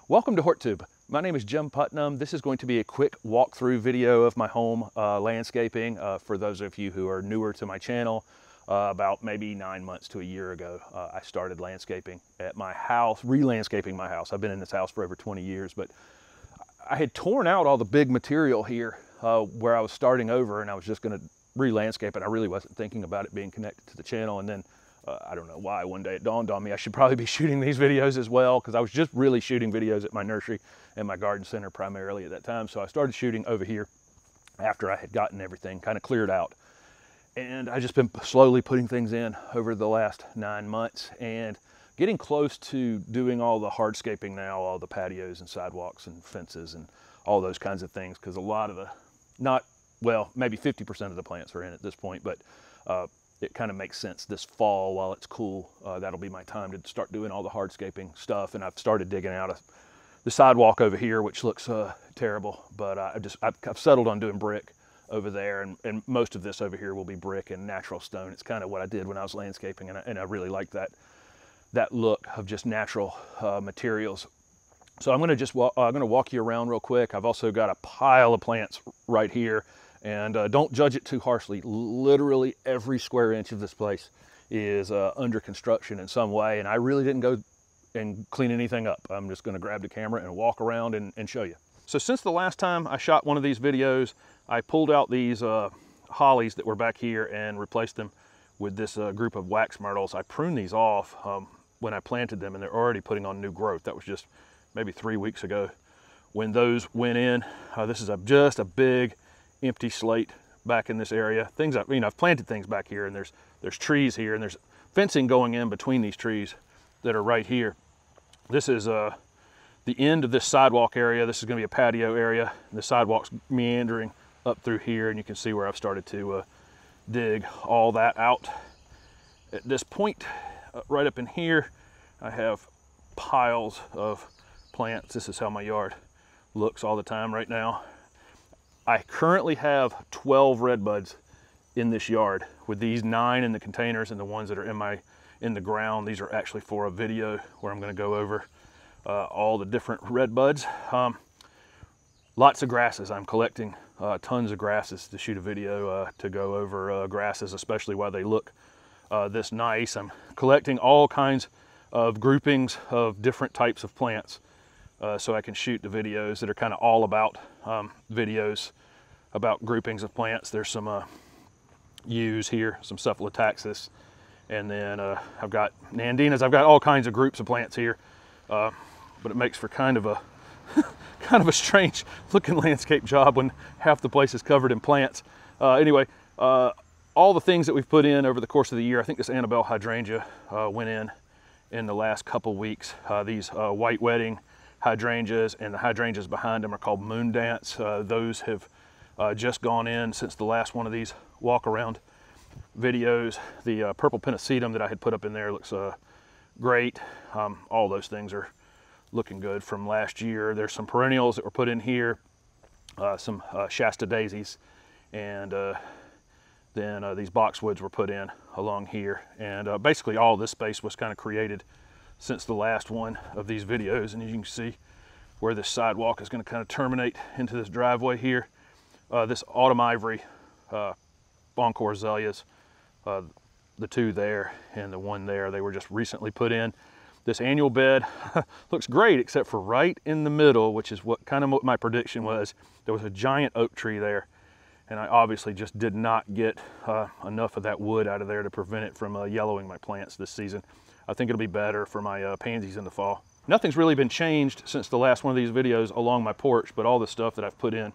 Welcome to HortTube. My name is Jim Putnam. This is going to be a quick walkthrough video of my home landscaping for those of you who are newer to my channel. About maybe 9 months to a year ago, I started landscaping at my house, re-landscaping my house. I've been in this house for over 20 years, but I had torn out all the big material here where I was starting over, and I was just going to re-landscape it. I really wasn't thinking about it being connected to the channel, and then I don't know why, one day it dawned on me I should probably be shooting these videos as well, because I was just really shooting videos at my nursery and my garden center primarily at that time. So I started shooting over here after I had gotten everything kind of cleared out. And I just been slowly putting things in over the last 9 months and getting close to doing all the hardscaping now, all the patios and sidewalks and fences and all those kinds of things, because a lot of the, maybe 50% of the plants are in at this point, but it kind of makes sense this fall while it's cool. That'll be my time to start doing all the hardscaping stuff. And I've started digging out the sidewalk over here, which looks terrible, but I've settled on doing brick over there, and most of this over here will be brick and natural stone. It's kind of what I did when I was landscaping, and I really like that look of just natural materials. So I'm gonna walk you around real quick. I've also got a pile of plants right here. And don't judge it too harshly. Literally every square inch of this place is under construction in some way, and I really didn't go and clean anything up. I'm just gonna grab the camera and walk around and show you. So since the last time I shot one of these videos, I pulled out these hollies that were back here and replaced them with this group of wax myrtles. I pruned these off when I planted them, and they're already putting on new growth. That was just maybe 3 weeks ago when those went in. This is just a big empty slate back in this area. I've planted things back here, and there's trees here, and there's fencing going in between these trees that are right here. This is the end of this sidewalk area. This is going to be a patio area. The sidewalk's meandering up through here, and you can see where I've started to dig all that out. At this point, right up in here, I have piles of plants. This is how my yard looks all the time right now. I currently have 12 redbuds in this yard, with these 9 in the containers and the ones that are in the ground. These are actually for a video where I'm going to go over all the different redbuds. Lots of grasses. I'm collecting tons of grasses to shoot a video to go over grasses, especially while they look this nice. I'm collecting all kinds of groupings of different types of plants so I can shoot the videos that are kind of all about videos about groupings of plants. There's some yews here, some Cephalotaxus, and then I've got Nandinas. I've got all kinds of groups of plants here, but it makes for kind of a strange looking landscape job when half the place is covered in plants. Anyway, all the things that we've put in over the course of the year, I think this Annabelle Hydrangea went in the last couple weeks. These white wedding hydrangeas and the hydrangeas behind them are called Moon Dance. Those have just gone in since the last one of these walk around videos. The purple pentacetum that I had put up in there looks great. All those things are looking good from last year. There's some perennials that were put in here, some Shasta Daisies, and then these boxwoods were put in along here. And basically all this space was kind of created since the last one of these videos, and you can see where this sidewalk is going to kind of terminate into this driveway here. This autumn ivory, Encore azaleas, the 2 there and the 1 there, they were just recently put in. This annual bed looks great, except for right in the middle, which is what my prediction was. There was a giant oak tree there, and I obviously just did not get enough of that wood out of there to prevent it from yellowing my plants this season. I think it'll be better for my pansies in the fall. Nothing's really been changed since the last one of these videos along my porch, but all the stuff that I've put in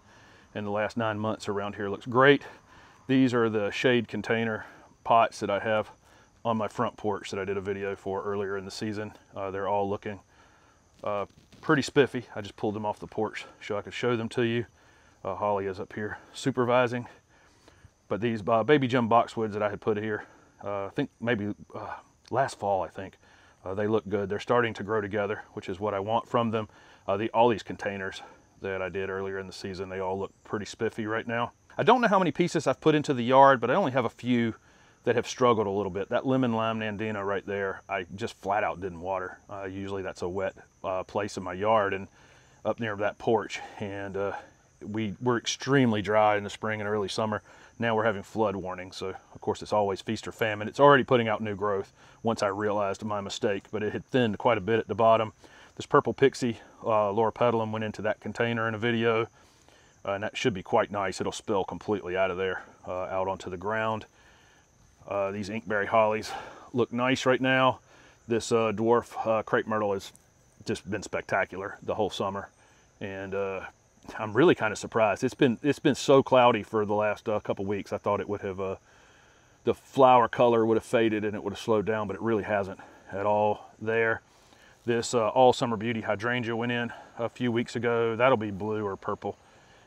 the last 9 months around here looks great. These are the shade container pots that I have on my front porch that I did a video for earlier in the season. They're all looking pretty spiffy. I just pulled them off the porch so I could show them to you. Holly is up here supervising. But these baby Gem Boxwoods that I had put here, I think maybe last fall, I think, they look good. They're starting to grow together, which is what I want from them. All these containers that I did earlier in the season, they all look pretty spiffy right now. I don't know how many pieces I've put into the yard, but I only have a few that have struggled a little bit. That lemon lime Nandina right there, I just flat out didn't water. Usually that's a wet place in my yard and up near that porch. And we're extremely dry in the spring and early summer. Now we're having flood warnings. So of course it's always feast or famine. It's already putting out new growth once I realized my mistake, but it had thinned quite a bit at the bottom. This purple Pixie Loropetalum went into that container in a video. And that should be quite nice. It'll spill completely out of there, out onto the ground. These Inkberry hollies look nice right now. This dwarf Crapemyrtle has just been spectacular the whole summer, and I'm really kind of surprised. It's been so cloudy for the last couple weeks. I thought it would have the flower color would have faded and it would have slowed down, but it really hasn't at all there. This all summer beauty hydrangea went in a few weeks ago. That'll be blue or purple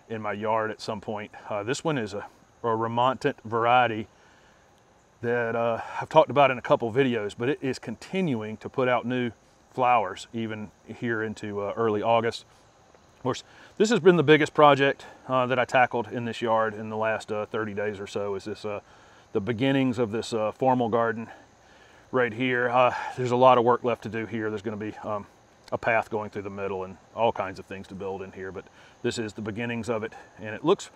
in my yard at some point. This one is a remontant variety that I've talked about in a couple videos, but it is continuing to put out new flowers even here into early August. Of course, this has been the biggest project that I tackled in this yard in the last 30 days or so, is this the beginnings of this formal garden right here. There's a lot of work left to do here. There's going to be a path going through the middle and all kinds of things to build in here, but this is the beginnings of it, and it looks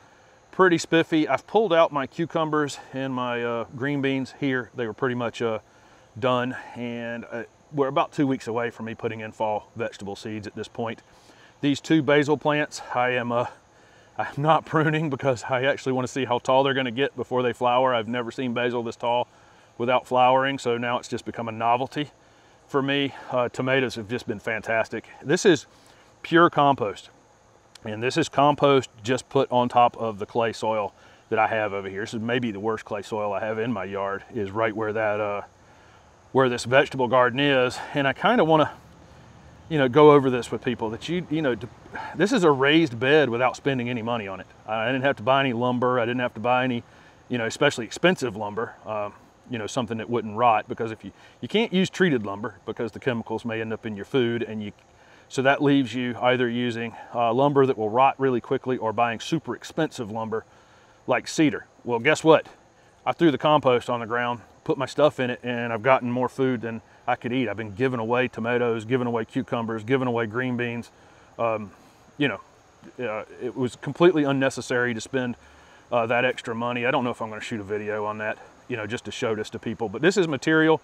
pretty spiffy. I've pulled out my cucumbers and my green beans here. They were pretty much done, and we're about 2 weeks away from me putting in fall vegetable seeds at this point. These two basil plants, I'm not pruning because I actually want to see how tall they're going to get before they flower. I've never seen basil this tall without flowering, so now it's just become a novelty for me. Tomatoes have just been fantastic. This is pure compost, and this is compost just put on top of the clay soil that I have over here. This is maybe the worst clay soil I have in my yard, is right where that where this vegetable garden is. And I kind of want to go over this with people, that this is a raised bed without spending any money on it. I didn't have to buy any lumber. I didn't have to buy any especially expensive lumber, something that wouldn't rot, because if you can't use treated lumber because the chemicals may end up in your food, and so that leaves you either using lumber that will rot really quickly or buying super expensive lumber like cedar. Well, guess what? I threw the compost on the ground, put my stuff in it, and I've gotten more food than I could eat. I've been giving away tomatoes, giving away cucumbers, giving away green beans. It was completely unnecessary to spend that extra money. I don't know if I'm going to shoot a video on that, just to show this to people. But this is material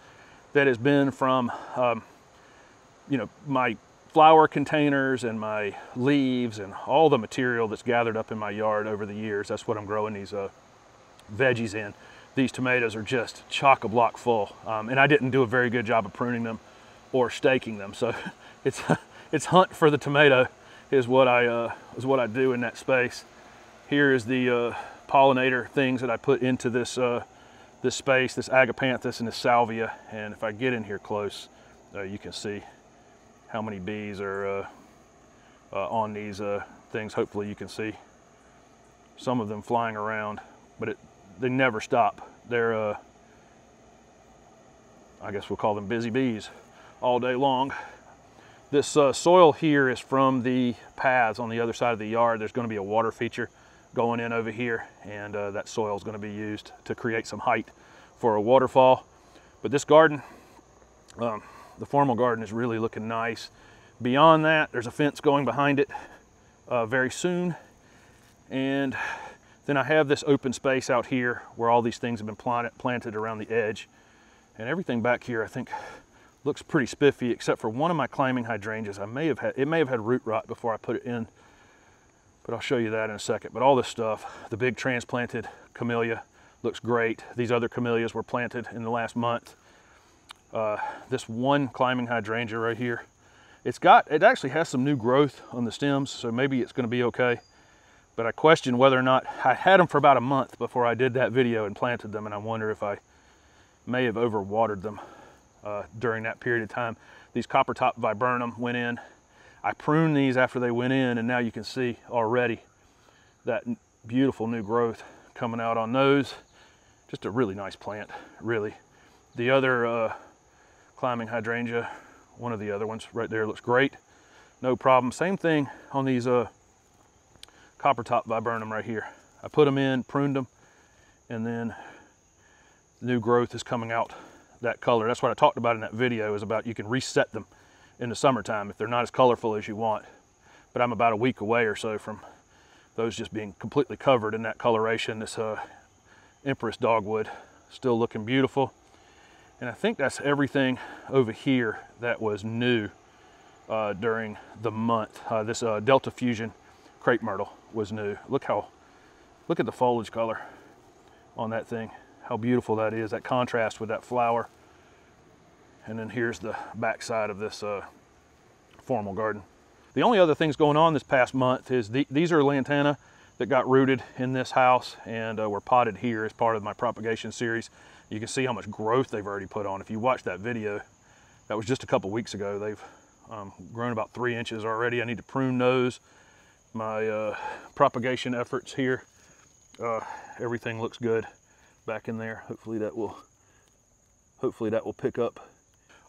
that has been from, my flower containers and my leaves and all the material that's gathered up in my yard over the years. That's what I'm growing these veggies in. These tomatoes are just chock-a-block full, and I didn't do a very good job of pruning them or staking them. So it's hunt for the tomato is what I do in that space. Here is the pollinator things that I put into this this space, this Agapanthus and this Salvia. And if I get in here close, you can see how many bees are on these things. Hopefully you can see some of them flying around, but they never stop. They're, I guess we'll call them busy bees all day long. This soil here is from the paths on the other side of the yard. There's going to be a water feature going in over here, and that soil is going to be used to create some height for a waterfall. But this garden, the formal garden, is really looking nice. Beyond that, there's a fence going behind it very soon. And then I have this open space out here where all these things have been planted around the edge. And everything back here, I think, looks pretty spiffy, except for one of my climbing hydrangeas. It may have had root rot before I put it in, but I'll show you that in a second. But all this stuff, the big transplanted camellia looks great. These other camellias were planted in the last month. This one climbing hydrangea right here, it actually has some new growth on the stems, so maybe it's going to be okay. But I question whether or not, I had them for about a month before I did that video and planted them, and I wonder if I may have overwatered them during that period of time. These Coppertop Viburnum went in. I pruned these after they went in, and now you can see already that beautiful new growth coming out on those. Just a really nice plant, really. The other climbing hydrangea, one of the other ones right there, looks great. No problem. Same thing on these Coppertop Viburnum right here. I put them in, pruned them, and then new growth is coming out that color. That's what I talked about in that video, is about you can reset them in the summertime if they're not as colorful as you want. But I'm about a week away or so from those just being completely covered in that coloration. This Empress Dogwood still looking beautiful. And I think that's everything over here that was new during the month. This Delta Fusion Crapemyrtle was new. Look at the foliage color on that thing. How beautiful that is, that contrast with that flower. And then here's the back side of this formal garden. The only other things going on this past month is these are Lantana that got rooted in this house and were potted here as part of my propagation series. You can see how much growth they've already put on. If you watch that video, that was just a couple weeks ago. They've grown about 3 inches already. I need to prune those. My propagation efforts here, everything looks good back in there. Hopefully that will pick up.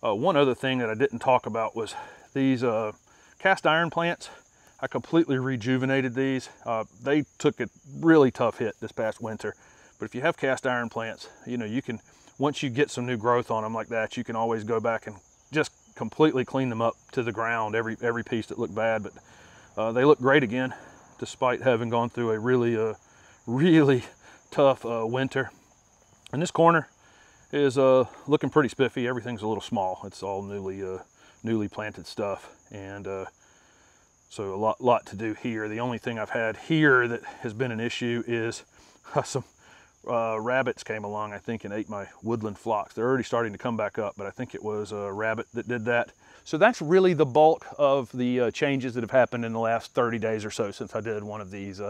One other thing that I didn't talk about was these cast iron plants. I completely rejuvenated these. They took a really tough hit this past winter, but if you have cast iron plants, you know, you can, once you get some new growth on them like that, you can always go back and just completely clean them up to the ground, every piece that looked bad. But they look great again, despite having gone through a really tough winter. And this corner is looking pretty spiffy. Everything's a little small. It's all newly planted stuff, and so a lot to do here. The only thing I've had here that has been an issue is some rabbits came along, I think, and ate my woodland phlox. They're already starting to come back up, but I think it was a rabbit that did that. So that's really the bulk of the changes that have happened in the last 30 days or so since I did one of these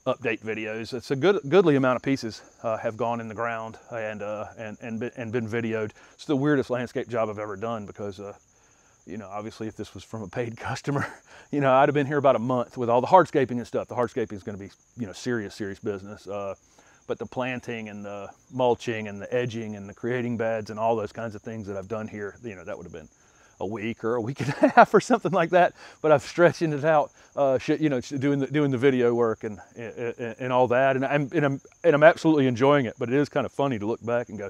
update videos. It's a goodly amount of pieces have gone in the ground and been videoed. It's the weirdest landscape job I've ever done because you know, obviously if this was from a paid customer, you know, I'd have been here about a month with all the hardscaping and stuff. The hardscaping is going to be, you know, serious business. But the planting and the mulching and the edging and the creating beds and all those kinds of things that I've done here, you know, that would have been a week or a week and a half or something like that. But I've stretching it out, you know, doing the video work and all that, and I'm absolutely enjoying it. But it is kind of funny to look back and go,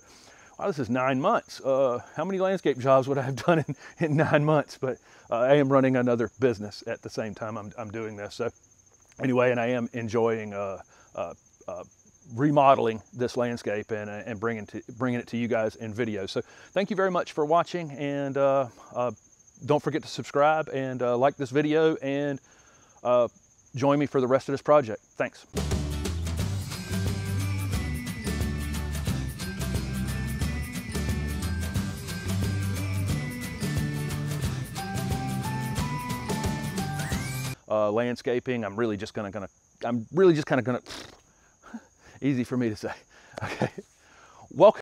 wow, this is 9 months. How many landscape jobs would I have done in 9 months? But I am running another business at the same time I'm doing this. So anyway, and I am enjoying remodeling this landscape and bringing it to you guys in video. So thank you very much for watching, and don't forget to subscribe and like this video, and join me for the rest of this project. Thanks. Landscaping, I'm really just kind of gonna easy for me to say. Okay, welcome.